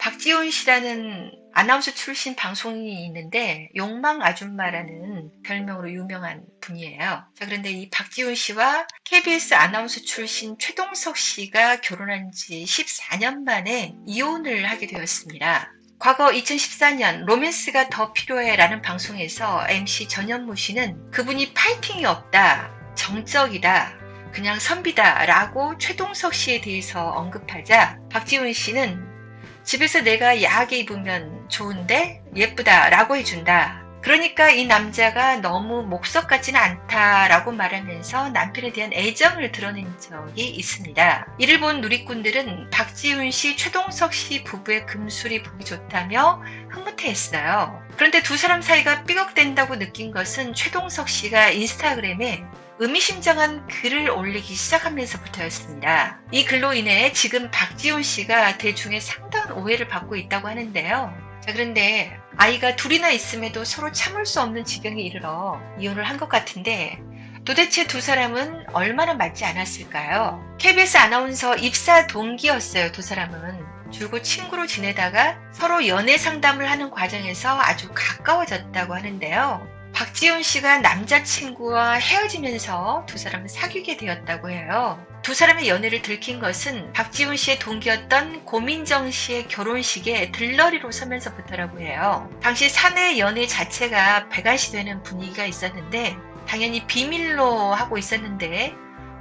박지훈 씨라는 아나운서 출신 방송인이 있는데 욕망 아줌마라는 별명으로 유명한 분이에요. 자, 그런데 이 박지훈 씨와 KBS 아나운서 출신 최동석 씨가 결혼한 지 14년 만에 이혼을 하게 되었습니다. 과거 2014년 로맨스가 더 필요해라는 방송에서 MC 전현무 씨는 그분이 파이팅이 없다, 정적이다, 그냥 선비다 라고 최동석 씨에 대해서 언급하자 박지훈 씨는 집에서 내가 야하게 입으면 좋은데 예쁘다 라고 해준다. 그러니까 이 남자가 너무 목석 같지는 않다라고 말하면서 남편에 대한 애정을 드러낸 적이 있습니다. 이를 본 누리꾼들은 박지훈 씨, 최동석 씨 부부의 금술이 보기 좋다며 흐뭇해했어요. 그런데 두 사람 사이가 삐걱된다고 느낀 것은 최동석 씨가 인스타그램에 의미심장한 글을 올리기 시작하면서부터였습니다. 이 글로 인해 지금 박지훈 씨가 대중의 상당한 오해를 받고 있다고 하는데요. 자, 그런데 아이가 둘이나 있음에도 서로 참을 수 없는 지경에 이르러 이혼을 한 것 같은데 도대체 두 사람은 얼마나 맞지 않았을까요? KBS 아나운서 입사 동기였어요, 두 사람은. 줄곧 친구로 지내다가 서로 연애 상담을 하는 과정에서 아주 가까워졌다고 하는데요. 박지훈 씨가 남자친구와 헤어지면서 두 사람은 사귀게 되었다고 해요. 두 사람의 연애를 들킨 것은 박지훈 씨의 동기였던 고민정 씨의 결혼식에 들러리로 서면서부터라고 해요. 당시 사내 연애 자체가 배가시되는 분위기가 있었는데 당연히 비밀로 하고 있었는데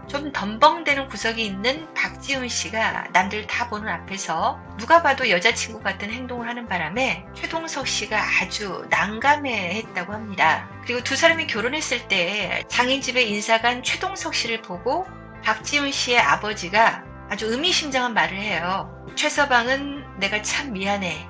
좀 덤벙대는 구석이 있는 박지훈 씨가 남들 다 보는 앞에서 누가 봐도 여자친구 같은 행동을 하는 바람에 최동석 씨가 아주 난감해했다고 합니다. 그리고 두 사람이 결혼했을 때 장인집에 인사간 최동석 씨를 보고 박지훈 씨의 아버지가 아주 의미심장한 말을 해요. 최서방은 내가 참 미안해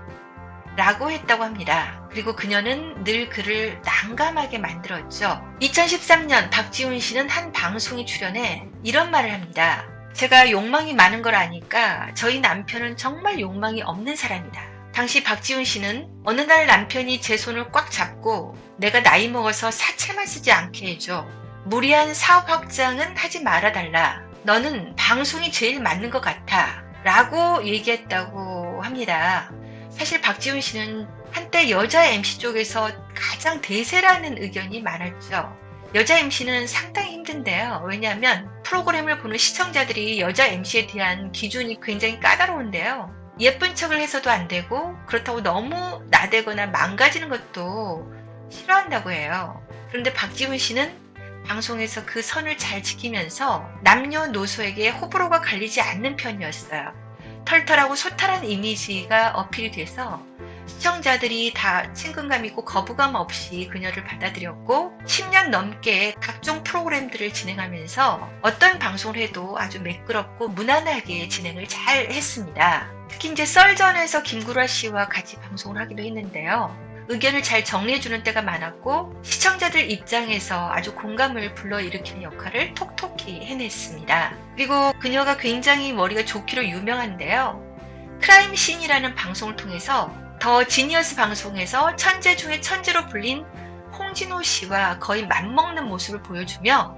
라고 했다고 합니다. 그리고 그녀는 늘 그를 난감하게 만들었죠. 2013년 박지훈 씨는 한 방송에 출연해 이런 말을 합니다. 제가 욕망이 많은 걸 아니까 저희 남편은 정말 욕망이 없는 사람이다. 당시 박지훈 씨는 어느 날 남편이 제 손을 꽉 잡고 내가 나이 먹어서 사채만 쓰지 않게 해줘. 무리한 사업 확장은 하지 말아달라. 너는 방송이 제일 맞는 것 같아. 라고 얘기했다고 합니다. 사실 박지훈 씨는 한때 여자 MC 쪽에서 가장 대세라는 의견이 많았죠. 여자 MC는 상당히 힘든데요. 왜냐하면 프로그램을 보는 시청자들이 여자 MC에 대한 기준이 굉장히 까다로운데요. 예쁜 척을 해서도 안 되고 그렇다고 너무 나대거나 망가지는 것도 싫어한다고 해요. 그런데 박지훈 씨는 방송에서 그 선을 잘 지키면서 남녀노소에게 호불호가 갈리지 않는 편이었어요. 털털하고 소탈한 이미지가 어필이 돼서 시청자들이 다 친근감 있고 거부감 없이 그녀를 받아들였고 10년 넘게 각종 프로그램들을 진행하면서 어떤 방송을 해도 아주 매끄럽고 무난하게 진행을 잘 했습니다. 특히 이제 썰전에서 김구라 씨와 같이 방송을 하기도 했는데요. 의견을 잘 정리해주는 때가 많았고 시청자들 입장에서 아주 공감을 불러일으키는 역할을 톡톡히 해냈습니다. 그리고 그녀가 굉장히 머리가 좋기로 유명한데요. 크라임씬이라는 방송을 통해서 더 지니어스 방송에서 천재 중에 천재로 불린 홍진호 씨와 거의 맞먹는 모습을 보여주며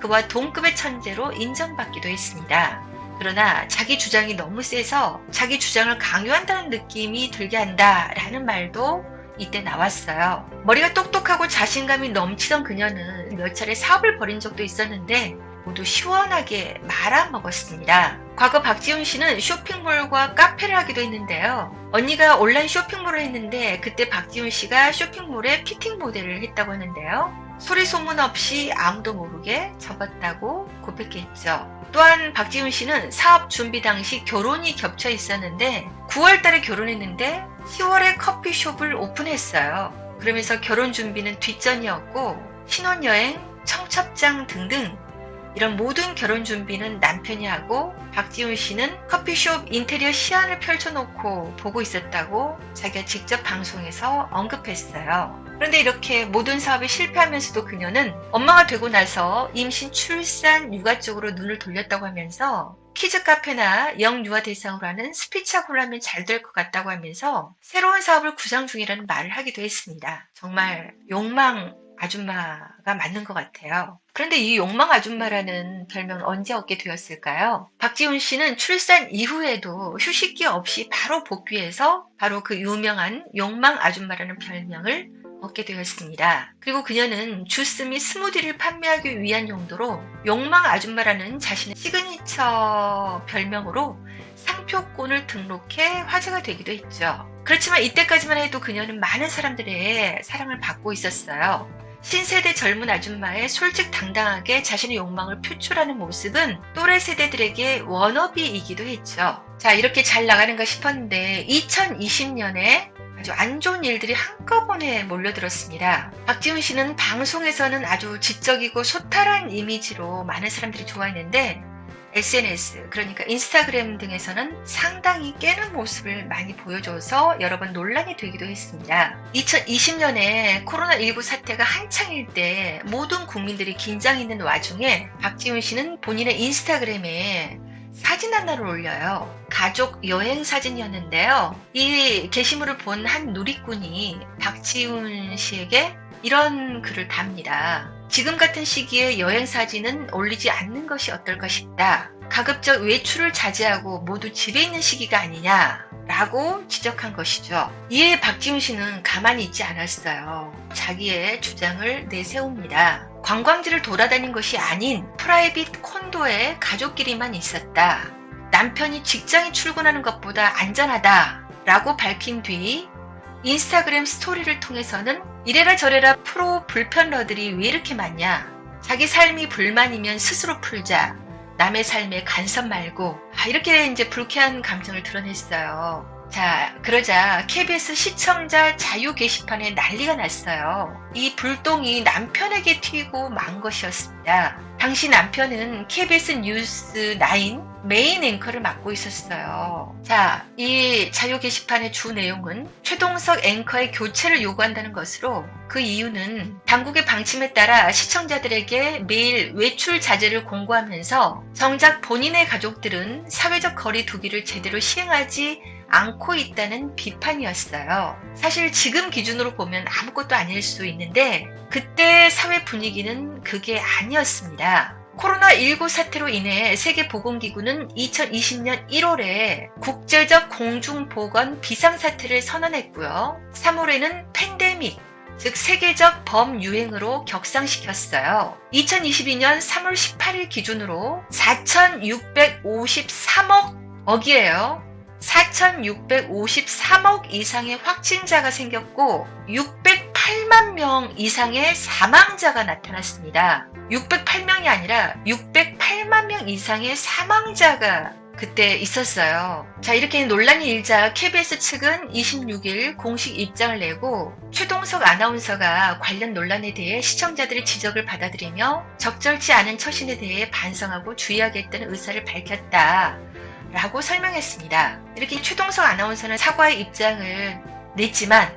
그와 동급의 천재로 인정받기도 했습니다. 그러나 자기 주장이 너무 세서 자기 주장을 강요한다는 느낌이 들게 한다라는 말도 이때 나왔어요. 머리가 똑똑하고 자신감이 넘치던 그녀는 몇 차례 사업을 벌인 적도 있었는데 모두 시원하게 말아먹었습니다. 과거 박지훈 씨는 쇼핑몰과 카페를 하기도 했는데요. 언니가 온라인 쇼핑몰을 했는데 그때 박지훈 씨가 쇼핑몰에 피팅 모델을 했다고 하는데요. 소리 소문 없이 아무도 모르게 접었다고 고백했죠. 또한 박지훈 씨는 사업 준비 당시 결혼이 겹쳐 있었는데 9월 달에 결혼했는데 10월에 커피숍을 오픈했어요. 그러면서 결혼 준비는 뒷전이었고 신혼여행, 청첩장 등등 이런 모든 결혼 준비는 남편이 하고 박지훈 씨는 커피숍 인테리어 시안을 펼쳐놓고 보고 있었다고 자기가 직접 방송에서 언급했어요. 그런데 이렇게 모든 사업이 실패하면서도 그녀는 엄마가 되고 나서 임신, 출산, 육아 쪽으로 눈을 돌렸다고 하면서 키즈 카페나 영유아 대상으로 하는 스피치 학원을 하면 잘 될 것 같다고 하면서 새로운 사업을 구상 중이라는 말을 하기도 했습니다. 정말 욕망 아줌마가 맞는 것 같아요. 그런데 이 욕망 아줌마라는 별명은 언제 얻게 되었을까요? 박지훈 씨는 출산 이후에도 휴식기 없이 바로 복귀해서 바로 그 유명한 욕망 아줌마라는 별명을 얻게 되었습니다. 그리고 그녀는 주스 및 스무디를 판매하기 위한 용도로 욕망 아줌마라는 자신의 시그니처 별명으로 상표권을 등록해 화제가 되기도 했죠. 그렇지만 이때까지만 해도 그녀는 많은 사람들의 사랑을 받고 있었어요. 신세대 젊은 아줌마의 솔직당당하게 자신의 욕망을 표출하는 모습은 또래 세대들에게 워너비이기도 했죠. 자, 이렇게 잘 나가는가 싶었는데 2020년에 아주 안 좋은 일들이 한꺼번에 몰려들었습니다. 박지훈 씨는 방송에서는 아주 지적이고 소탈한 이미지로 많은 사람들이 좋아했는데 SNS, 그러니까 인스타그램 등에서는 상당히 깨는 모습을 많이 보여줘서 여러 번 논란이 되기도 했습니다. 2020년에 코로나19 사태가 한창일 때 모든 국민들이 긴장 있는 와중에 박지훈 씨는 본인의 인스타그램에 사진 하나를 올려요. 가족 여행 사진이었는데요. 이 게시물을 본 한 누리꾼이 박지훈 씨에게 이런 글을 답니다. 지금 같은 시기에 여행 사진은 올리지 않는 것이 어떨까 싶다. 가급적 외출을 자제하고 모두 집에 있는 시기가 아니냐 라고 지적한 것이죠. 이에 박지훈 씨는 가만히 있지 않았어요. 자기의 주장을 내세웁니다. 관광지를 돌아다닌 것이 아닌 프라이빗 콘도에 가족끼리만 있었다. 남편이 직장에 출근하는 것보다 안전하다 라고 밝힌 뒤 인스타그램 스토리를 통해서는 이래라 저래라 프로 불편러들이 왜 이렇게 많냐. 자기 삶이 불만이면 스스로 풀자. 남의 삶에 간섭 말고. 이렇게 이제 불쾌한 감정을 드러냈어요. 자, 그러자 KBS 시청자 자유 게시판에 난리가 났어요. 이 불똥이 남편에게 튀고 만 것이었습니다. 당시 남편은 KBS 뉴스 9 메인 앵커를 맡고 있었어요. 자, 이 자유 게시판의 주 내용은 최동석 앵커의 교체를 요구한다는 것으로 그 이유는 당국의 방침에 따라 시청자들에게 매일 외출 자제를 공고하면서 정작 본인의 가족들은 사회적 거리 두기를 제대로 시행하지 않고 있다는 비판이었어요. 사실 지금 기준으로 보면 아무것도 아닐 수 있는데 그때 사회 분위기는 그게 아니었습니다. 코로나19 사태로 인해 세계보건기구는 2020년 1월에 국제적 공중보건 비상사태를 선언했고요. 3월에는 팬데믹, 즉 세계적 범유행으로 격상시켰어요. 2022년 3월 18일 기준으로 4,653억이에요. 4,653억 이상의 확진자가 생겼고 608만 명 이상의 사망자가 나타났습니다. 608명이 아니라 608만 명 이상의 사망자가 그때 있었어요. 자, 이렇게 논란이 일자 KBS 측은 26일 공식 입장을 내고 최동석 아나운서가 관련 논란에 대해 시청자들의 지적을 받아들이며 적절치 않은 처신에 대해 반성하고 주의하겠다는 의사를 밝혔다 라고 설명했습니다. 이렇게 최동석 아나운서는 사과의 입장을 냈지만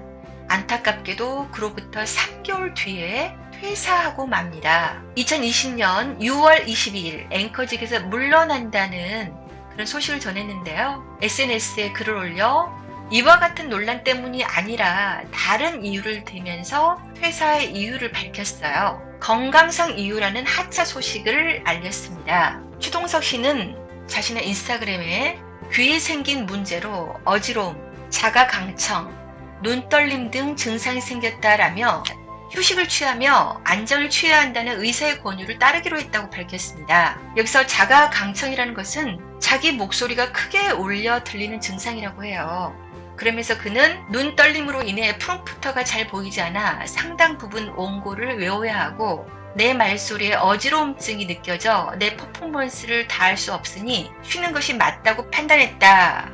안타깝게도 그로부터 3개월 뒤에 퇴사하고 맙니다. 2020년 6월 22일 앵커직에서 물러난다는 그런 소식을 전했는데요. SNS에 글을 올려 이와 같은 논란 때문이 아니라 다른 이유를 대면서 퇴사의 이유를 밝혔어요. 건강상 이유라는 하차 소식을 알렸습니다. 최동석 씨는 자신의 인스타그램에 귀에 생긴 문제로 어지러움, 자가강청, 눈떨림 등 증상이 생겼다라며 휴식을 취하며 안정을 취해야 한다는 의사의 권유를 따르기로 했다고 밝혔습니다. 여기서 자가강청이라는 것은 자기 목소리가 크게 울려 들리는 증상이라고 해요. 그러면서 그는 눈떨림으로 인해 프롬프터가 잘 보이지 않아 상당 부분 원고를 외워야 하고 내 말소리에 어지러움증이 느껴져 내 퍼포먼스를 다할 수 없으니 쉬는 것이 맞다고 판단했다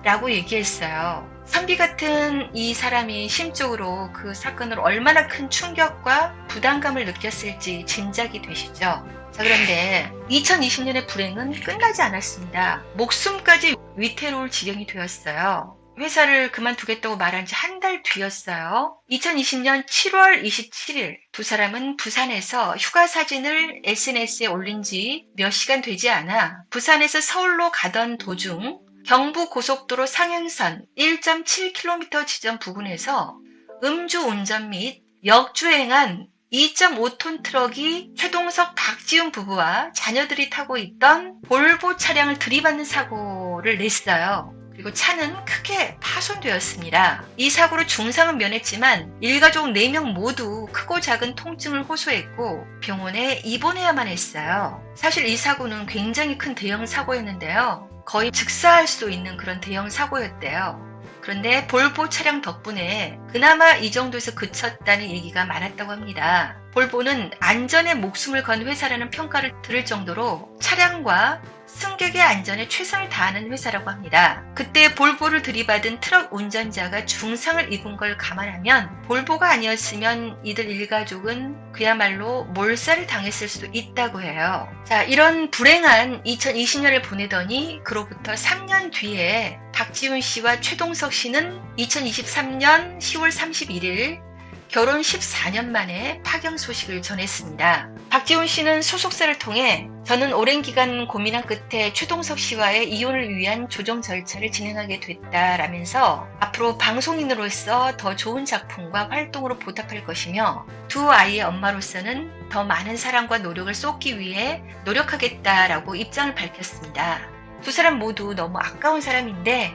라고 얘기했어요. 선비 같은 이 사람이 심적으로 그 사건으로 얼마나 큰 충격과 부담감을 느꼈을지 짐작이 되시죠? 자, 그런데 2020년의 불행은 끝나지 않았습니다. 목숨까지 위태로울 지경이 되었어요. 회사를 그만두겠다고 말한 지 한 달 뒤였어요. 2020년 7월 27일 두 사람은 부산에서 휴가 사진을 SNS에 올린 지 몇 시간 되지 않아 부산에서 서울로 가던 도중 경부고속도로 상행선 1.7km 지점 부근에서 음주운전 및 역주행한 2.5톤 트럭이 최동석 박지훈 부부와 자녀들이 타고 있던 볼보 차량을 들이받는 사고를 냈어요. 그리고 차는 크게 파손되었습니다. 이 사고로 중상은 면했지만 일가족 4명 모두 크고 작은 통증을 호소했고 병원에 입원해야만 했어요. 사실 이 사고는 굉장히 큰 대형 사고였는데요. 거의 즉사할 수 있는 그런 대형 사고였대요. 그런데 볼보 차량 덕분에 그나마 이 정도에서 그쳤다는 얘기가 많았다고 합니다. 볼보는 안전에 목숨을 건 회사라는 평가를 들을 정도로 차량과 승객의 안전에 최선을 다하는 회사라고 합니다. 그때 볼보를 들이받은 트럭 운전자가 중상을 입은 걸 감안하면 볼보가 아니었으면 이들 일가족은 그야말로 몰살을 당했을 수도 있다고 해요. 자, 이런 불행한 2020년을 보내더니 그로부터 3년 뒤에 박지훈 씨와 최동석 씨는 2023년 10월 31일 결혼 14년 만에 파경 소식을 전했습니다. 박지훈 씨는 소속사를 통해 저는 오랜 기간 고민한 끝에 최동석 씨와의 이혼을 위한 조정 절차를 진행하게 됐다라면서 앞으로 방송인으로서 더 좋은 작품과 활동으로 보답할 것이며 두 아이의 엄마로서는 더 많은 사랑과 노력을 쏟기 위해 노력하겠다라고 입장을 밝혔습니다. 두 사람 모두 너무 아까운 사람인데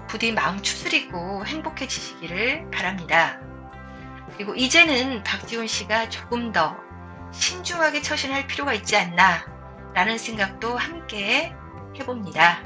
부디 마음 추스리고 행복해지시기를 바랍니다. 그리고 이제는 박지훈 씨가 조금 더 신중하게 처신할 필요가 있지 않나 라는 생각도 함께 해봅니다.